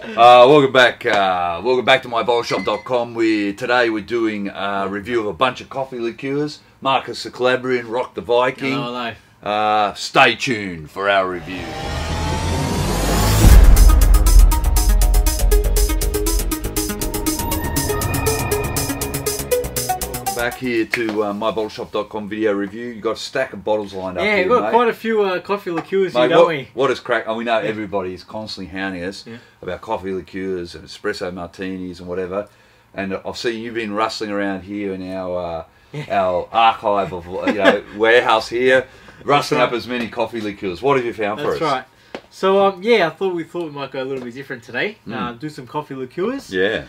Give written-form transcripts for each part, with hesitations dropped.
Welcome back. Welcome back to MyBottleShop.com. Today we're doing a review of a bunch of coffee liqueurs. Marcus the Calabrian, Rok the Viking. Hello. Stay tuned for our review. Back here to MyBottleShop.com video review. You've got a stack of bottles lined up. Yeah, here, we've got mate. quite a few coffee liqueurs Mate, here, don't we? What is crack? Oh, we know everybody is constantly hounding us about coffee liqueurs and espresso martinis and whatever. And I've seen you've been rustling around here in our archive of warehouse here, rustling up as many coffee liqueurs. What have you found for us? That's right. So yeah, I thought we might go a little bit different today. Do some coffee liqueurs. Yeah.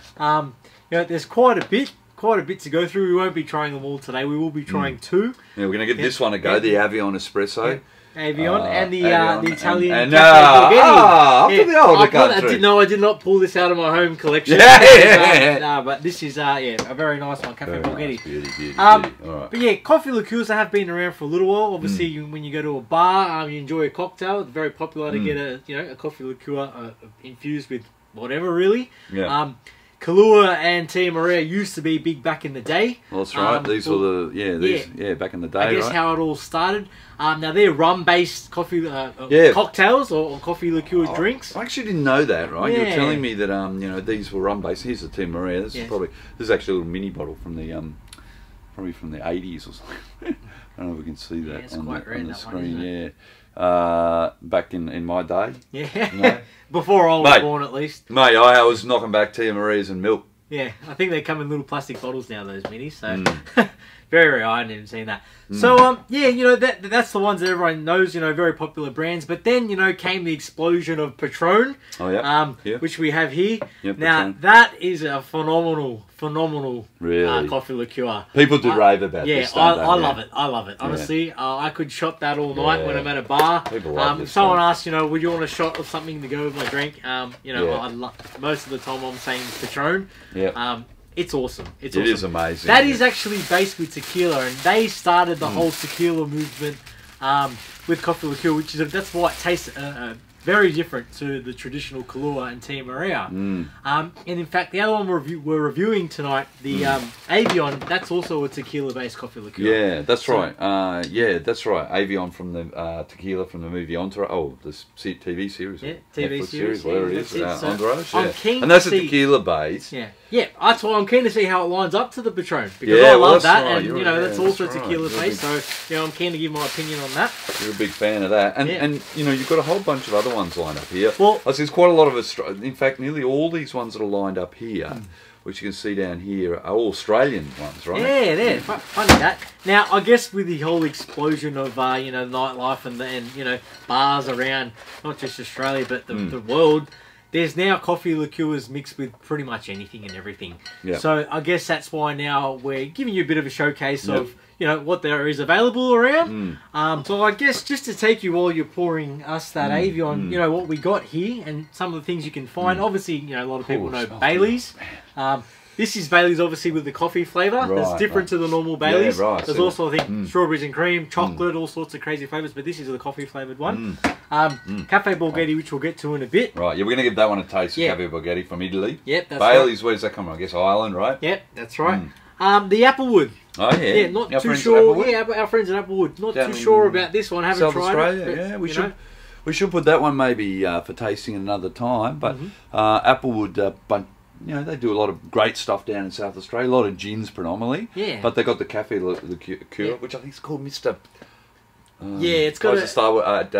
There's quite a bit to go through. We won't be trying them all today. We will be trying two. Yeah, we're going to give this one a go, the Avion Espresso. Avion and the Italian Caffe Borghetti. The older country. I did not pull this out of my home collection. But this is a very nice one, Caffe Borghetti. Beauty. But yeah, coffee liqueurs have been around for a little while. Obviously, when you go to a bar, you enjoy a cocktail. It's very popular to get a coffee liqueur infused with whatever, really. Yeah. Kahlua and Tia Maria used to be big back in the day. Well, that's right. These were the back in the day. I guess how it all started. Now they're rum-based coffee cocktails or coffee liqueur drinks. I actually didn't know that. Right? Yeah. You were telling me that these were rum-based. Here's the Tia Maria. This is actually a little mini bottle from the probably from the 80s or something. I don't know if we can see that on the screen. Back in my day. Yeah. Before I was born, at least. Mate, I was knocking back Tia Marias and milk. Yeah, I think they come in little plastic bottles now, those minis. So very I hadn't even seen that. So that's the ones that everyone knows. Very popular brands. But then came the explosion of Patron. Oh yeah. Which we have here. Yep, now Patron. that is a phenomenal really coffee liqueur. People do rave about this. I love it. I love it. Honestly, I could shot that all night when I'm at a bar. People love this if someone asks, would you want a shot of something to go with my drink? Most of the time I'm saying Patron. Yeah. It's awesome. It is amazing. That is actually based with tequila, and they started the whole tequila movement with coffee liqueur, that's why it tastes very different to the traditional Kahlua and Tia Maria. And in fact, the other one we're reviewing tonight, the Avion, that's also a tequila-based coffee liqueur. Yeah, that's right. That's right. Avion from the tequila from the movie Entourage. Oh, this TV series. Yeah, TV series. Whatever it is. Entourage. I'm keen and that's to a tequila base. Yeah, that's why I'm keen to see how it lines up to the Patron, because I love that, and that's also tequila based. So I'm keen to give my opinion on that. You're a big fan of that, and you've got a whole bunch of other ones lined up here. Well, there's quite a lot of in fact, nearly all these ones that are lined up here, which you can see down here, are all Australian ones, right? Yeah, funny that. Now, I guess with the whole explosion of nightlife and bars around not just Australia but the world. There's now coffee liqueurs mixed with pretty much anything and everything. Yeah. So I guess that's why now we're giving you a bit of a showcase of what there is available around. So I guess just to take you while you're pouring us that Avion, what we got here and some of the things you can find. Obviously, a lot of people know Bailey's. This is Bailey's, obviously, with the coffee flavour. That's different to the normal Bailey's. Yeah, There's also, I think, strawberries and cream, chocolate, all sorts of crazy flavours, but this is the coffee flavoured one. Caffe Borghetti, which we'll get to in a bit. Right, we're going to give that one a taste, Caffe Borghetti from Italy. Yep, that's Bailey's, where's that come from? I guess Ireland, right? Yep, that's right. The Applewood. Oh, yeah. Yeah, not too sure. Yeah, our friends at Applewood. Not too sure about this one. Haven't tried Australia, it. But, yeah, we should put that one maybe for tasting another time. But Applewood, they do a lot of great stuff down in South Australia. A lot of gins predominantly. Yeah. But they got the Caffe liqueur, which I think is called Mr. It's got a start with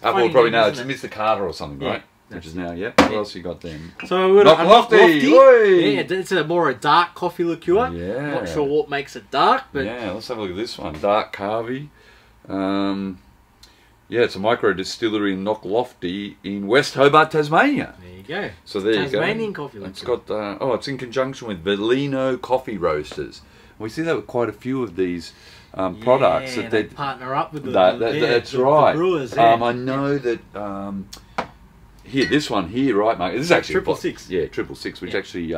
Apple would probably know it's Mr. Carter or something, right? Which is now, what else you got then? So we've got a Knocklofty. Yeah, it's more a dark coffee liqueur. Yeah. Not sure what makes it dark, but let's have a look at this one. Dark Caffe. It's a micro distillery in Knocklofty in West Hobart, Tasmania. There you go. So there you go. Tasmanian coffee liqueur. It's got it's in conjunction with Velino Coffee Roasters. We see that with quite a few of these products that they partner up with that's right. The brewers. I know that here, this one here, right, Mark? This is actually 666. Yeah, 666, which actually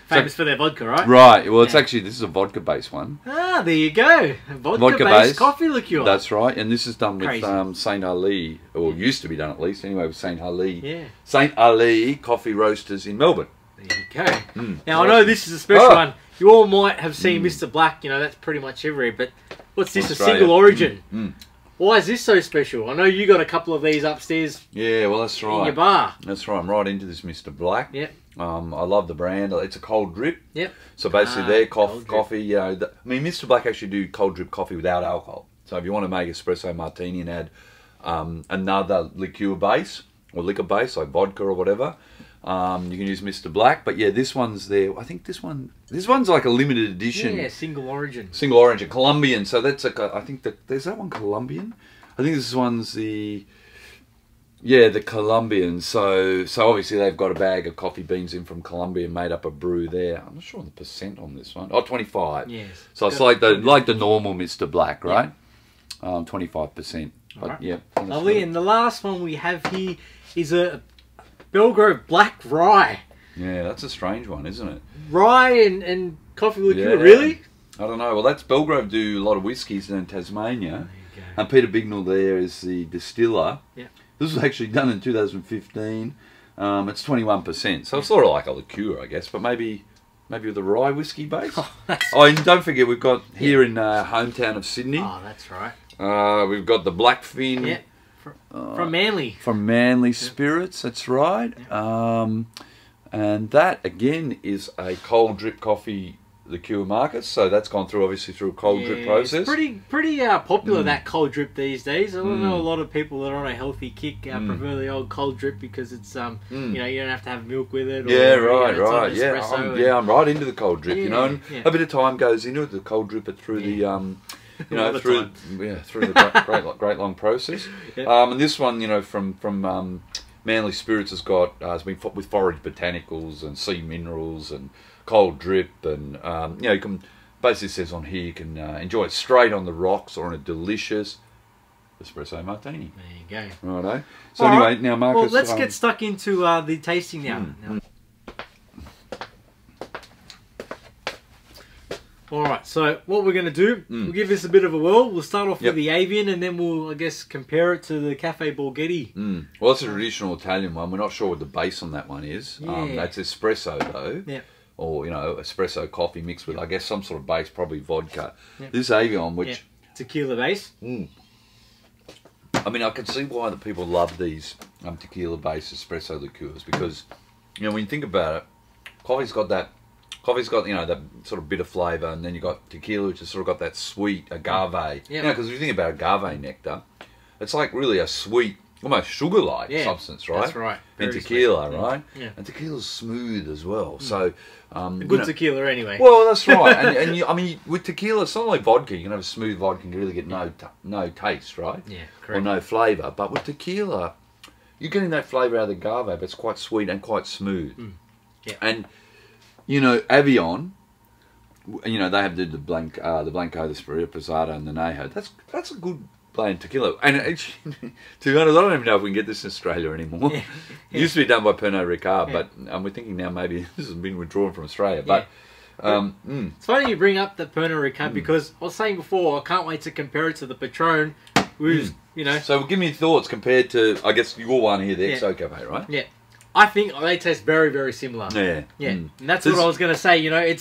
famous for their vodka, right? Right. Well, it's actually this is a vodka-based one. Ah, there you go. Vodka-based coffee liqueur. That's right, and this is done with Saint Ali, or used to be done at least anyway with Saint Ali. Yeah. Saint Ali Coffee Roasters in Melbourne. There you go. Now I know this is a special one. You all might have seen Mr. Black. You know that's pretty much everywhere. But what's this? Australia. A single origin. Why is this so special? I know you got a couple of these upstairs. Yeah, well that's right. In your bar. That's right. I'm right into this Mr. Black. Yep. I love the brand. It's a cold drip. Yep. So basically, their coffee. You know, I mean, Mr. Black actually do cold drip coffee without alcohol. So if you want to make espresso martini and add another liqueur base or liquor base like vodka or whatever, you can use Mr. Black. But yeah, this one's there. I think this one's like a limited edition. Yeah, single origin. Single origin, Colombian. So that's I think that there's that one Colombian. I think this one's the Colombian. So obviously they've got a bag of coffee beans in from Colombia and made up a brew there. I'm not sure on the percent on this one. Oh, 25. Yes. So it's like the normal Mr. Black, right? 25%. But right. yeah. Lovely. And the last one we have here is a Belgrove Black Rye. Yeah, that's a strange one, isn't it? Rye and coffee liqueur, really? I don't know. Well, that's Belgrove do a lot of whiskies in Tasmania. There you go. And Peter Bignell there is the distiller. Yeah. This was actually done in 2015. It's 21%. So it's sort of like a liqueur, I guess, but maybe with a rye whiskey base. And don't forget, we've got here in hometown of Sydney. Oh, that's right. We've got the Blackfin. Yeah. From Manly. From Manly Spirits, that's right. And that, again, is a cold drip coffee liqueur, Marcus. So that's gone through, obviously, through a cold drip process. It's pretty popular, that cold drip these days. I don't know a lot of people that are on a healthy kick prefer the old cold drip because it's, you know, you don't have to have milk with it. Right. Yeah, I'm right into the cold drip, you know. And a bit of time goes into it, the cold drip it through the... you know, through the great long process. And this one, you know, from Manly Spirits has been with forage botanicals and sea minerals and cold drip, and you know, you can basically says on here you can enjoy it straight on the rocks or in a delicious espresso martini. There you go. Righto. So anyway, now Marcus. Well, let's get stuck into the tasting now. Alright, so what we're going to do, we'll give this a bit of a whirl. We'll start off with the Avian and then we'll, I guess, compare it to the Caffe Borghetti. Well, it's a traditional Italian one. We're not sure what the base on that one is. That's espresso, though. Yeah. Or, you know, espresso coffee mixed with, I guess, some sort of base, probably vodka. This Avion, which... tequila base. I mean, I can see why the people love these tequila-based espresso liqueurs because, you know, when you think about it, coffee's got, you know, that sort of bitter flavour, and then you got tequila, which has sort of got that sweet agave. You know, because if you think about agave nectar, it's like really a sweet, almost sugar-like substance, right? That's right. And tequila, sweet. right? Yeah. And tequila's smooth as well. So, good tequila anyway. Well, that's right. and you, I mean, with tequila, it's not like vodka. You can have a smooth vodka and you really get no taste, right? Yeah, correct. Or no flavour. But with tequila, you're getting that flavour out of the agave, but it's quite sweet and quite smooth. Yeah. And you know, Avion, you know, they have the Blanco, the Spirit Posada, and the Nejo. That's a good blend tequila. And actually, to be honest, I don't even know if we can get this in Australia anymore. It used to be done by Pernod Ricard, but we're thinking now maybe this has been withdrawn from Australia. But it's funny you bring up the Pernod Ricard because I was saying before, I can't wait to compare it to the Patron, who's, you know... So give me your thoughts compared to, I guess, your one here, the XO Cafe, right? Yeah. I think they taste very, very similar. Yeah. And that's what I was going to say. You know,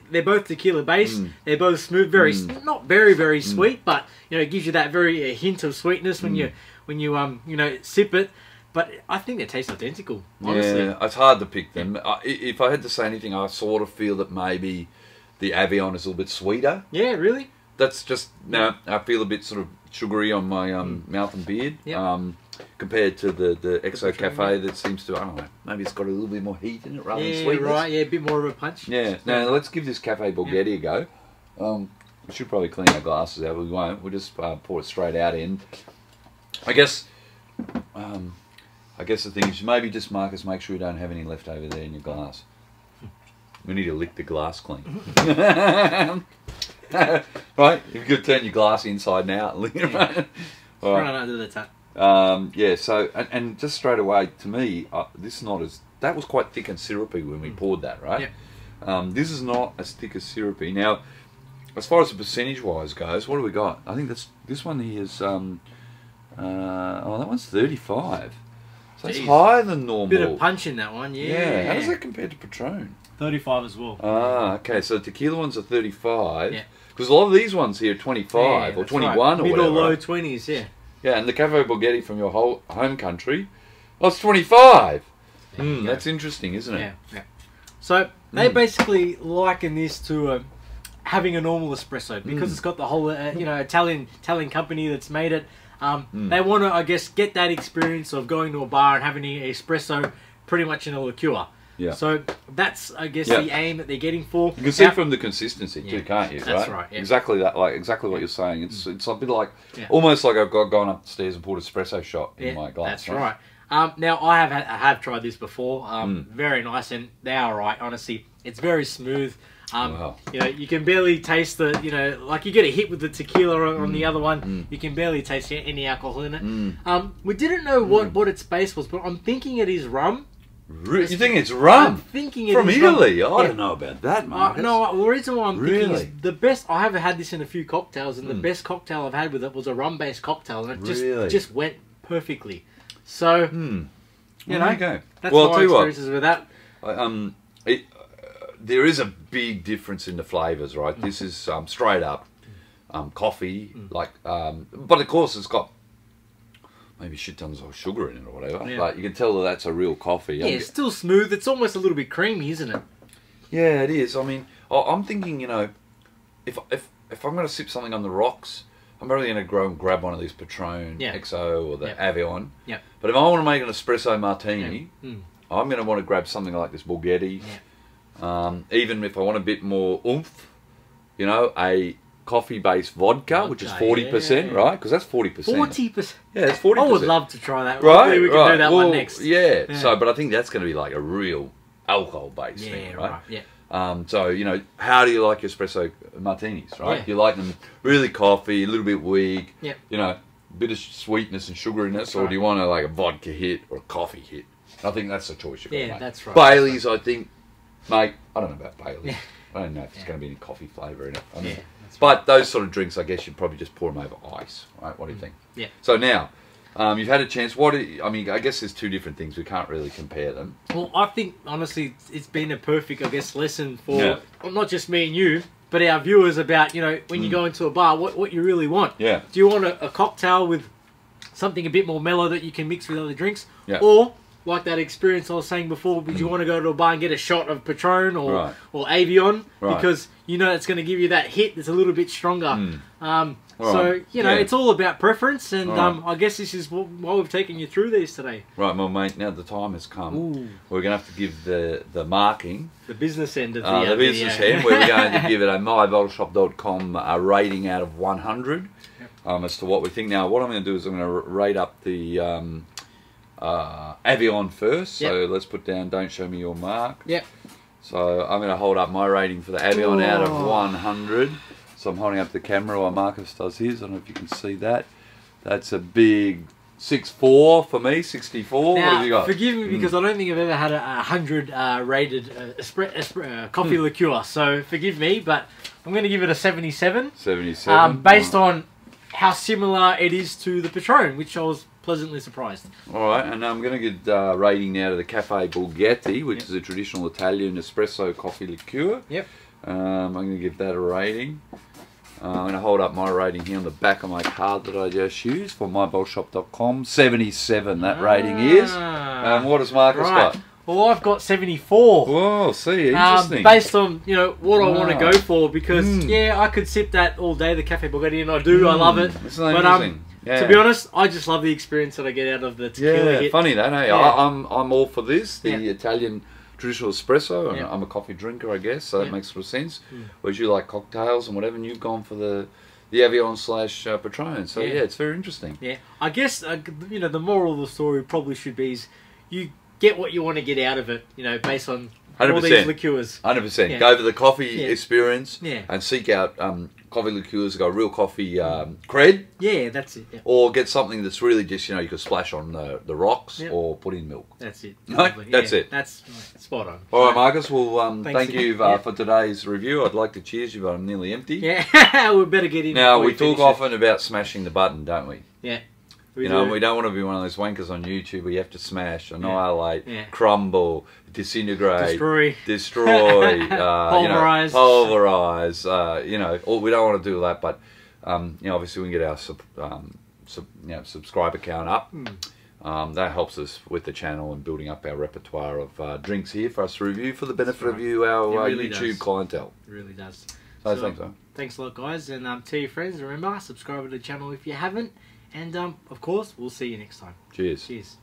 they're both tequila based. They're both smooth, not very, very sweet, but you know, it gives you that very hint of sweetness when you you know, sip it. But I think they taste identical. Honestly. Yeah, it's hard to pick them. If I had to say anything, I sort of feel that maybe the Avion is a little bit sweeter. Yeah, really. That's just I feel a bit sort of sugary on my mouth and beard. Compared to the XO Cafe that seems to, I don't know, maybe it's got a little bit more heat in it rather than sweetness. Right, a bit more of a punch. Yeah, now let's give this Caffe Borghetti a go. We should probably clean our glasses out, but we won't. We'll just pour it straight out in. I guess the thing is maybe just, Marcus, make sure you don't have any left over there in your glass. We need to lick the glass clean. Right? You could turn your glass inside and out and lick it. Right under the tap. Yeah. So and just straight away to me, this is not as that was quite thick and syrupy when we poured that, right? Yeah. This is not as thick as syrupy. Now, as far as the percentage wise goes, what do we got? I think this one here is oh, that one's 35. So it's higher than normal. Bit of punch in that one, yeah. Yeah. How does that compare to Patron? 35 as well. Ah, okay. So the tequila ones are 35. Yeah. Because a lot of these ones here are 25 or 21 right. or Mid whatever. or low 20s, yeah. Yeah, and the Caffe Borghetti from your home country, oh, it's 25. That's interesting, isn't it? Yeah. So they basically liken this to having a normal espresso because it's got the whole Italian company that's made it. They want to, I guess, get that experience of going to a bar and having an espresso pretty much in a liqueur. Yeah. So that's, I guess, the aim that they're getting for. You can see from the consistency too, can't you? That's right. Yeah. Exactly that, like exactly what you're saying. It's a bit like almost like I've gone upstairs and poured espresso shot in my glass. That's right. Now I have tried this before. Very nice, and they are right. Honestly, it's very smooth. Wow. You know, you can barely taste the, like you get a hit with the tequila on the other one. You can barely taste any alcohol in it. We didn't know what its base was, but I'm thinking it is rum. You think it's rum? I'm thinking it from is Italy. rum. I don't know about that, Marcus. No, the reason why I'm thinking is the best. I have had this in a few cocktails, and the best cocktail I've had with it was a rum-based cocktail, and it just went perfectly. So, you know, that's my experiences with that. There is a big difference in the flavours, right? This is straight up coffee, but of course it's got maybe shit tons of sugar in it or whatever. Yeah. But you can tell that that's a real coffee. Yeah, it's still smooth. It's almost a little bit creamy, isn't it? Yeah, it is. I mean, I'm thinking, if I'm going to sip something on the rocks, I'm probably going to go and grab one of these Patron XO or the Avion. Yeah. But if I want to make an espresso martini, I'm going to want to grab something like this Borghetti. Yeah. Even if I want a bit more oomph, a coffee-based vodka, which is 40%, right? Because that's 40%. 40%. Yeah, it's 40%. I would love to try that. Right, hopefully we can do that one next. Yeah. So, but I think that's going to be like a real alcohol-based thing, right? Yeah. So, how do you like your espresso martinis, right? Yeah. Do you like them really coffee, a little bit weak, yeah. A bit of sweetness and sugariness, or do you want a vodka hit or a coffee hit? I think that's the choice you've got to make. That's right. Bailey's, I think, mate, I don't know about Bailey's. Yeah. I don't know if there's going to be any coffee flavour in it. I mean, but those sort of drinks, I guess you'd probably just pour them over ice, right? What do you think? Yeah. So now, you've had a chance. I guess there's two different things. We can't really compare them. Well, I think, honestly, it's been a perfect, lesson for not just me and you, but our viewers about, when you go into a bar, what you really want. Yeah. Do you want a cocktail with something a bit more mellow that you can mix with other drinks? Yeah. Or, like that experience I was saying before, would you want to go to a bar and get a shot of Patron or Avion? Right. Because it's going to give you that hit that's a little bit stronger. So, it's all about preference, and I guess this is why we've taken you through these today. Right, well, mate, now the time has come. Ooh. We're going to have to give the marking. The business end of the business end. We're going to give it a MyBottleShop.com rating out of 100 as to what we think. Now, what I'm going to do is I'm going to rate up the Avion first. So let's put down, don't show me your mark. Yep. So I'm going to hold up my rating for the Avion out of 100. So I'm holding up the camera while Marcus does his. I don't know if you can see that. That's a big 6.4 for me, 64. Now, what have you got? Forgive me because I don't think I've ever had a 100 rated coffee liqueur. So forgive me, but I'm going to give it a 77. 77. Based on how similar it is to the Patron, which I was pleasantly surprised. All right, and I'm going to give rating now to the Caffe Borghetti, which is a traditional Italian espresso coffee liqueur. Yep. I'm going to give that a rating. I'm going to hold up my rating here on the back of my card that I just used for MyBottleShop.com. 77 that rating is. What has Marcus got? Well, I've got 74. Whoa, see, interesting. Based on, what I want to go for, because, I could sip that all day, the Caffe Borghetti, and I do, I love it. It's not interesting. To be honest, I just love the experience that I get out of the tequila hit. Funny that, hey? I'm all for this, the Italian traditional espresso, and I'm a coffee drinker, I guess, so that makes sort of sense. Whereas you like cocktails and whatever, and you've gone for the Avion / Patron, so it's very interesting. Yeah, I guess, the moral of the story probably should be is you get what you want to get out of it, based on 100%. all these liqueurs. 100%. Go for the coffee experience and seek out coffee liqueurs got real coffee cred. Yeah, that's it. Yeah. Or get something that's really just, you could splash on the rocks or put in milk. That's it. No, that's it. That's spot on. All right, Marcus. Well, thank you again. for today's review. I'd like to cheers you, but I'm nearly empty. Yeah, we better get in. Now, we talk often about smashing the button, don't we? Yeah. We don't want to be one of those wankers on YouTube where you have to smash, annihilate, crumble, disintegrate, destroy, pulverize. Pulverize. We don't want to do that, but obviously we can get our subscriber count up. That helps us with the channel and building up our repertoire of drinks here for us to review for the benefit of you, our really YouTube clientele. It really does. So thanks, man. Thanks a lot, guys, and tell your friends. Remember, subscribe to the channel if you haven't. And, of course, we'll see you next time. Cheers. Cheers.